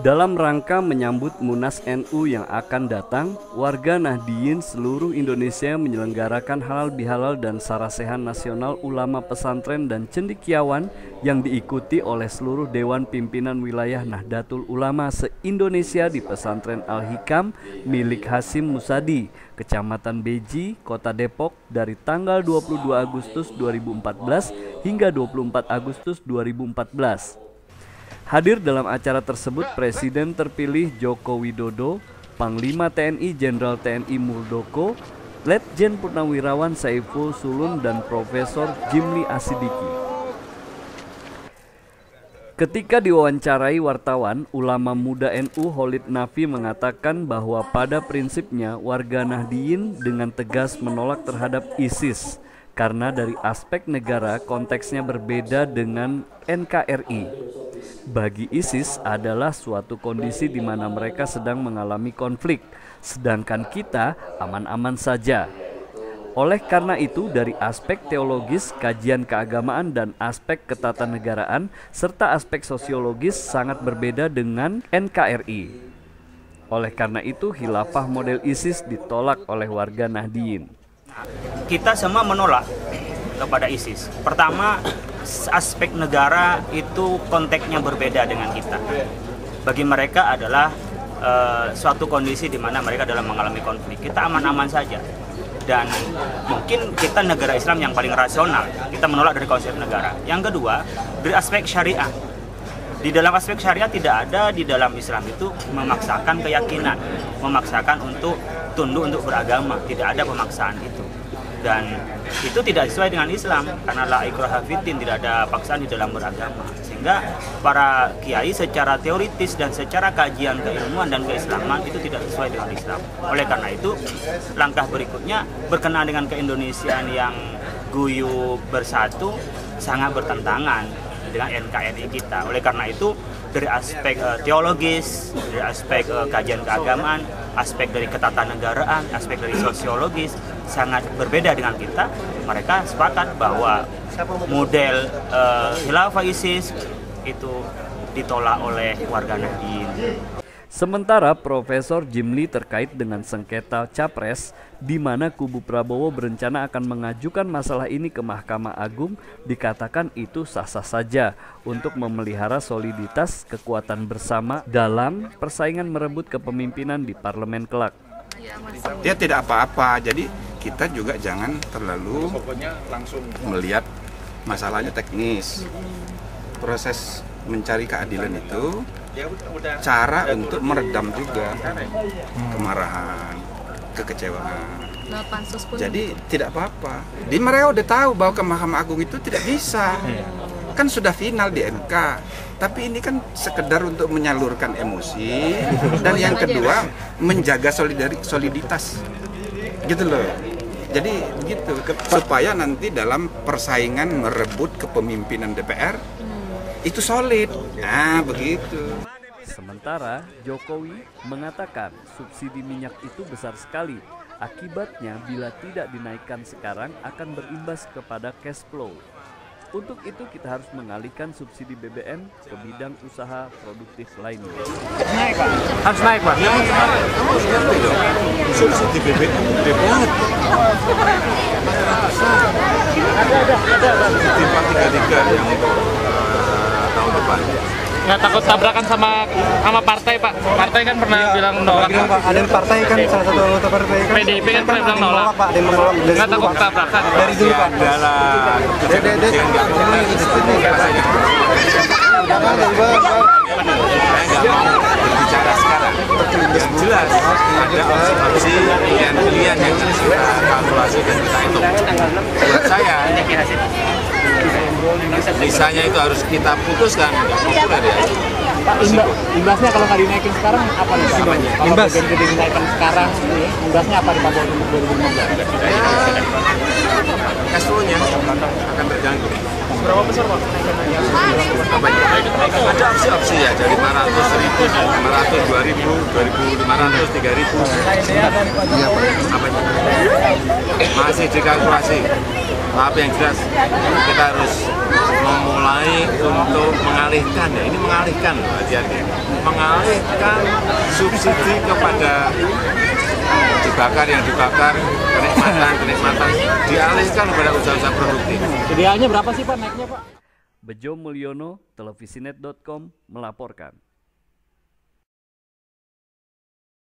Dalam rangka menyambut Munas NU yang akan datang, warga Nahdliyin seluruh Indonesia menyelenggarakan halal bihalal dan sarasehan nasional ulama pesantren dan cendekiawan yang diikuti oleh seluruh Dewan Pimpinan Wilayah Nahdlatul Ulama se-Indonesia di Pesantren Al-Hikam milik Hasyim Musadi, Kecamatan Beji, Kota Depok dari tanggal 22 Agustus 2014 hingga 24 Agustus 2014. Hadir dalam acara tersebut Presiden terpilih Joko Widodo, Panglima TNI Jenderal TNI Muldoko, Letjen Purnawirawan Saiful Sulun dan Profesor Jimli Asidiki. Ketika diwawancarai wartawan, ulama muda NU Khalid Nafi mengatakan bahwa pada prinsipnya warga Nahdliyin dengan tegas menolak terhadap ISIS karena dari aspek negara konteksnya berbeda dengan NKRI. Bagi ISIS adalah suatu kondisi di mana mereka sedang mengalami konflik, sedangkan kita aman-aman saja. Oleh karena itu, dari aspek teologis, kajian keagamaan, dan aspek ketatanegaraan, serta aspek sosiologis sangat berbeda dengan NKRI. Oleh karena itu, khilafah model ISIS ditolak oleh warga Nahdliyin. Kita semua menolak kepada ISIS. Pertama, aspek negara itu konteksnya berbeda dengan kita. Bagi mereka adalah suatu kondisi di mana mereka dalam mengalami konflik. Kita aman-aman saja. Dan mungkin kita negara Islam yang paling rasional. Kita menolak dari konsep negara. Yang kedua, dari aspek syariah. Di dalam aspek syariah tidak ada di dalam Islam itu memaksakan keyakinan, memaksakan untuk tunduk untuk beragama. Tidak ada pemaksaan itu. Dan itu tidak sesuai dengan Islam karena la ikraha fiddin, tidak ada paksaan di dalam beragama. Sehingga para kiai secara teoritis dan secara kajian keilmuan dan keislaman itu tidak sesuai dengan Islam. Oleh karena itu, langkah berikutnya berkenaan dengan keindonesiaan yang guyup bersatu sangat bertentangan dengan NKRI kita. Oleh karena itu, dari aspek teologis, dari aspek kajian keagamaan, aspek dari ketatanegaraan, aspek dari sosiologis sangat berbeda dengan kita. Mereka sepakat bahwa model khilafah ISIS itu ditolak oleh warga Nahdliyin. Sementara Profesor Jimli terkait dengan sengketa Capres, di mana kubu Prabowo berencana akan mengajukan masalah ini ke Mahkamah Agung, dikatakan itu sah-sah saja untuk memelihara soliditas kekuatan bersama dalam persaingan merebut kepemimpinan di parlemen kelak. Ya tidak apa-apa, jadi kita juga jangan terlalu melihat masalahnya teknis. Proses mencari keadilan itu cara untuk meredam juga kemarahan, kekecewaan. Jadi tidak apa-apa. Di mereka udah tahu bahwa ke Mahkamah Agung itu tidak bisa. Kan sudah final di MK. Tapi ini kan sekedar untuk menyalurkan emosi dan yang kedua menjaga soliditas. Gitu loh. Jadi begitu supaya nanti dalam persaingan merebut kepemimpinan DPR itu solid. Nah, begitu. Sementara Jokowi mengatakan subsidi minyak itu besar sekali. Akibatnya bila tidak dinaikkan sekarang akan berimbas kepada cash flow. Untuk itu kita harus mengalihkan subsidi BBM ke bidang usaha produktif lainnya. Naik, Pak. Harus naik, Pak. Subsidi BBM gede banget. Ada. Subsidi 433 yang untuk tahun depan. Nggak takut tabrakan sama partai, Pak? Partai kan pernah bilang nolak. Pak, ada partai kan salah satu anggota partai kan. PDIP kan pernah bilang nolak. Pak, dia menolak. Nggak takut tabrakan. Dari dulu Pak. Adalah saya nggak mau berbicara sekarang. Yang jelas ada opsi-opsi pilihan-pilihan yang harus kita kalkulasi dan kita hitung. Buat saya, misalnya itu harus kita putuskan, nggak populer ya. Pak, imbasnya kalau nggak dinaikin sekarang apa nih, Pak? Imbas? Kalau BBM dinaikkan sekarang, imbasnya apa di Papua untuk 2015? Cash flow-nya akan terganggu. Berapa besar, Pak? Ada opsi-opsi ya, dari 500.000, 500, 2.000, 2.500, 3.000. Apa itu? Masih dikalkulasi. Tapi yang jelas kita harus memulai mulai untuk mengalihkan, ya ini mengalihkan loh, hati-hati, mengalihkan subsidi kepada yang dibakar kenikmatan dialihkan kepada usaha-usaha produktif. Idealnya berapa sih Pak naiknya Pak? Bejo Mulyono, televisinet.com melaporkan.